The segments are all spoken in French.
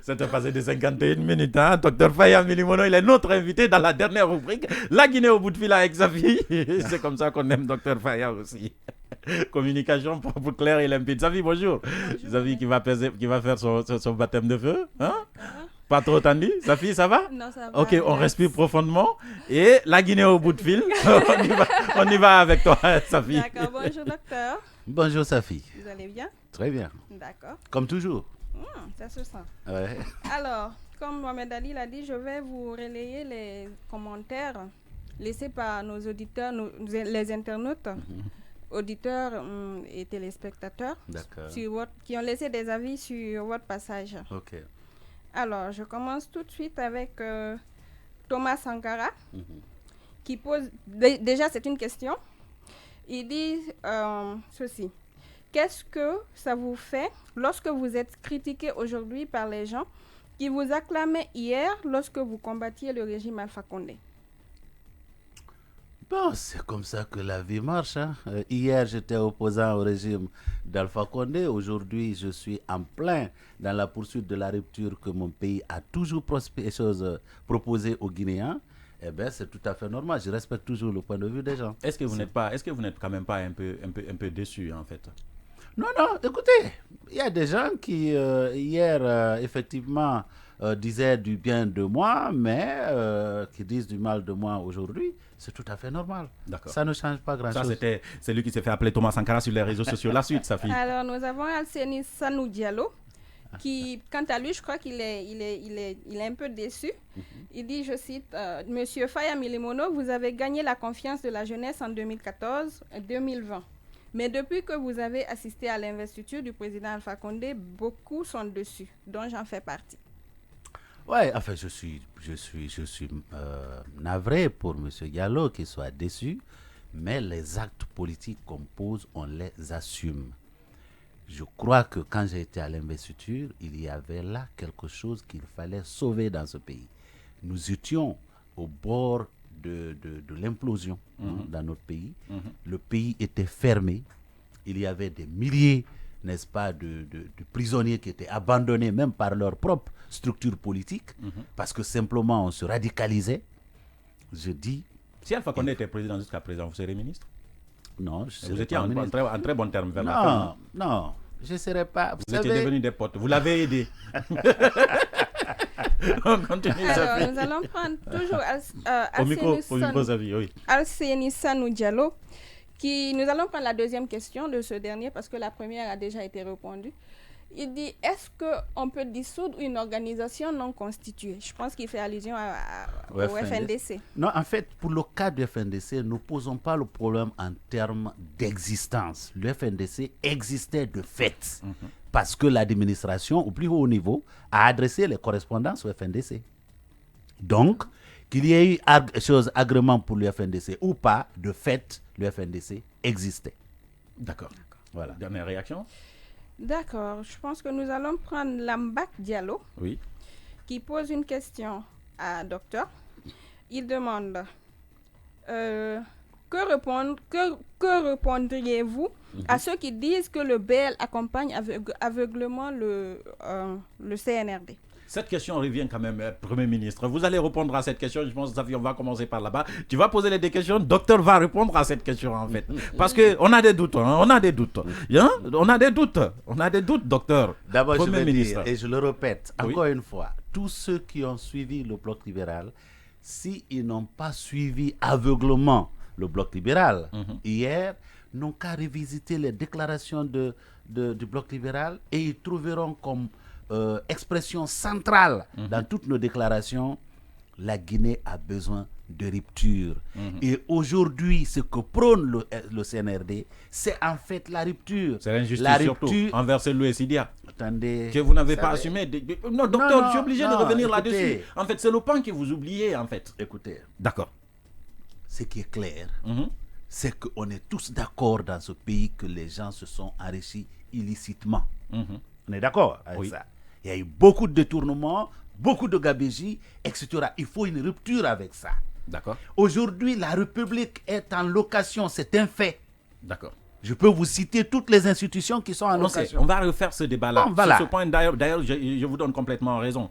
C'était passé de 51 minutes. Hein? Docteur Faya Milimono, il est notre invité dans la dernière rubrique. La Guinée au bout de fil avec sa fille. C'est comme ça qu'on aime Docteur Faya aussi. Communication pour clair et limpide. Safi, bonjour. Safi qui va faire son baptême de feu. Hein? Pas trop tendu. Safi, ça va? Non, ça va. Ok, on respire profondément. Et la Guinée au bout de fil. on y va avec toi, Safi. D'accord, bonjour docteur. Bonjour Safi. Vous allez bien? Très bien. D'accord. Comme toujours. Ça se sent. Ouais. Alors, comme Mohamed Ali l'a dit, je vais vous relayer les commentaires laissés par nos auditeurs, les internautes, auditeurs et téléspectateurs, qui ont laissé des avis sur votre passage. Ok. Alors, je commence tout de suite avec Thomas Sankara, qui pose... Déjà, c'est une question. Il dit ceci. Qu'est-ce que ça vous fait lorsque vous êtes critiqué aujourd'hui par les gens qui vous acclamaient hier lorsque vous combattiez le régime Alpha Condé? Bon, c'est comme ça que la vie marche. Hein. Hier, j'étais opposant au régime d'Alpha Condé. Aujourd'hui, je suis en plein dans la poursuite de la rupture que mon pays a toujours proposée aux Guinéens. Eh bien, c'est tout à fait normal. Je respecte toujours le point de vue des gens. Est-ce que vous n'êtes quand même pas un peu déçu, en fait? Non, écoutez, il y a des gens qui, hier, effectivement, disaient du bien de moi, mais qui disent du mal de moi aujourd'hui. C'est tout à fait normal. D'accord. Ça ne change pas grand-chose. Ça, c'est lui qui s'est fait appeler Thomas Sankara sur les réseaux sociaux. La suite, Safi. Alors, nous avons Alceni Sanou Diallo, qui, quant à lui, je crois qu'il est un peu déçu. Il dit, je cite, Monsieur Faya Milimono, vous avez gagné la confiance de la jeunesse en 2014 et 2020. Mais depuis que vous avez assisté à l'investiture du président Alpha Condé, beaucoup sont dessus, dont j'en fais partie. Ouais, enfin, je suis navré pour M. Diallo qu'il soit déçu, mais les actes politiques qu'on pose, on les assume. Je crois que quand j'ai été à l'investiture, il y avait là quelque chose qu'il fallait sauver dans ce pays. Nous étions au bord de l'implosion dans notre pays. Le pays était fermé. Il y avait des milliers, n'est-ce pas, de prisonniers qui étaient abandonnés même par leur propre structure politique parce que simplement on se radicalisait. Je dis... Si Alpha Condé était président jusqu'à présent, vous serez ministre? Non, vous étiez en très bon terme vers la fin. Non, je ne serais pas... Vous étiez devenus des potes. Vous l'avez aidé. On continue. Alors, nous allons prendre toujours Alceni Sanou Diallo. Nous allons prendre la deuxième question de ce dernier parce que la première a déjà été répondue. Il dit, est-ce qu'on peut dissoudre une organisation non constituée? Je pense qu'il fait allusion au FNDC. Non, en fait, pour le cas du FNDC, nous ne posons pas le problème en termes d'existence. Le FNDC existait de fait parce que l'administration, au plus haut niveau, a adressé les correspondances au FNDC. Donc, qu'il y ait eu agrément pour le FNDC ou pas, de fait, le FNDC existait. D'accord. Voilà. Dernière réaction? D'accord. Je pense que nous allons prendre Lambak Diallo, qui pose une question à docteur. Il demande que répondriez-vous à ceux qui disent que le BL accompagne aveuglement le CNRD? Cette question revient quand même, Premier ministre. Vous allez répondre à cette question. Je pense que on va commencer par là-bas. Tu vas poser les deux questions. Docteur va répondre à cette question, en fait. Parce qu'on a des doutes. On a des doutes. On a des doutes, docteur. D'abord, je vais dire, et je le répète, encore une fois, tous ceux qui ont suivi le Bloc libéral, s'ils n'ont pas suivi aveuglement le Bloc libéral hier, n'ont qu'à revisiter les déclarations du Bloc libéral et ils trouveront comme expression centrale dans toutes nos déclarations, la Guinée a besoin de rupture. Et aujourd'hui, ce que prône le CNRD, c'est en fait la rupture. C'est l'injustice surtout envers Selou et Sidia. Attendez. Que vous n'avez pas assumé. Non, docteur, je suis obligé de revenir là-dessus. En fait, c'est le pan que vous oubliez, en fait. Écoutez. D'accord. Ce qui est clair, c'est qu'on est tous d'accord dans ce pays que les gens se sont enrichis illicitement. On est d'accord avec ça. Il y a eu beaucoup de détournements, beaucoup de gabegies, etc. Il faut une rupture avec ça. D'accord. Aujourd'hui, la République est en location, c'est un fait. D'accord. Je peux vous citer toutes les institutions qui sont en On sait, location. on va refaire ce débat-là. Bon, voilà. Sur ce point, d'ailleurs, je vous donne complètement raison.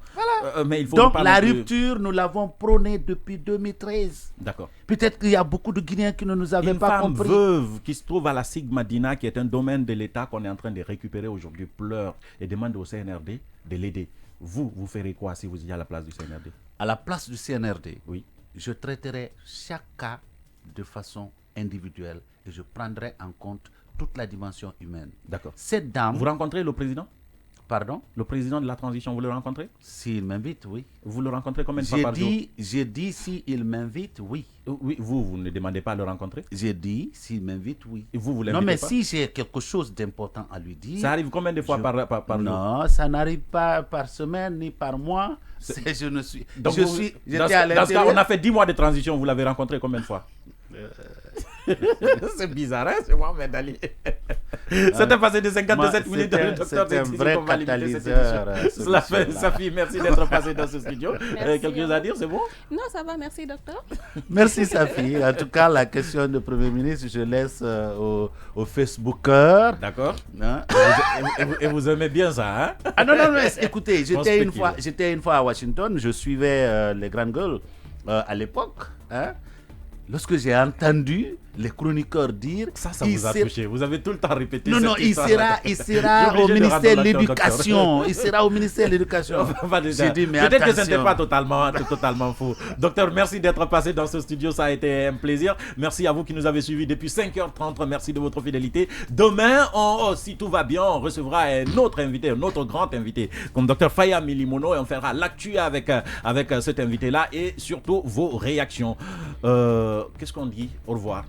Mais il faut Donc pas la non plus- rupture, nous l'avons prônée depuis 2013. D'accord. Peut-être qu'il y a beaucoup de Guinéens qui ne nous avaient Une pas femme compris. veuve qui se trouve à la Sigmadina, qui est un domaine de l'État qu'on est en train de récupérer aujourd'hui, pleure et demande au CNRD de l'aider. Vous ferez quoi si vous étiez à la place du CNRD? À la place du CNRD, Oui. je traiterai chaque cas de façon individuelle et je prendrai en compte toute la dimension humaine. D'accord. Cette dame, Vous rencontrez le président? pardon, Le président de la transition, vous le rencontrez? s'il m'invite, oui. Vous le rencontrez combien de fois par jour? J'ai dit s'il m'invite, oui. Oui, vous ne demandez pas à le rencontrer? J'ai dit s'il m'invite, oui. Et vous Non, l'invitez mais pas? si j'ai quelque chose d'important à lui dire. Ça arrive combien de fois par jour? Non, ça n'arrive pas par semaine ni par mois. Je ne suis. Donc je vous- suis. dans J'étais à ce cas, l'intérieur. on a fait 10 mois de transition, vous l'avez rencontré combien de fois? C'est bizarre, hein, c'est Mohamed Ali. C'était passé de 57 minutes dans le docteur. C'était un Désiré vrai qu'on va limiter cette catalyseur. émission. Cela fait, Safi, merci d'être passé dans ce studio. Merci, Quelque chose à dire, c'est bon? Non, ça va, merci, docteur. Merci, Safi. En tout cas, la question de Premier ministre, je laisse aux Facebookers. D'accord. Hein? Et vous aimez bien ça, hein? Ah non, non, non, écoutez, On j'étais spécule. une fois à Washington, je suivais les grandes gueules à l'époque. Hein? Lorsque j'ai entendu les chroniqueurs dire... Ça il vous a sera- touché. Vous avez tout le temps répété Non, cette non, il histoire. sera J'ai au obligé de ministère de rendre l'acteur, l'Éducation. Il sera au ministère de l'Éducation. Enfin, déjà, J'ai dit, mais peut-être que ce n'était attention. pas totalement faux. Docteur, merci d'être passé dans ce studio. Ça a été un plaisir. Merci à vous qui nous avez suivis depuis 5h30. Merci de votre fidélité. Demain, si tout va bien, on recevra un autre invité, un autre grand invité, comme Dr Faya Milimono, et on fera l'actu avec cet invité-là et surtout vos réactions. Qu'est-ce qu'on dit? Au revoir.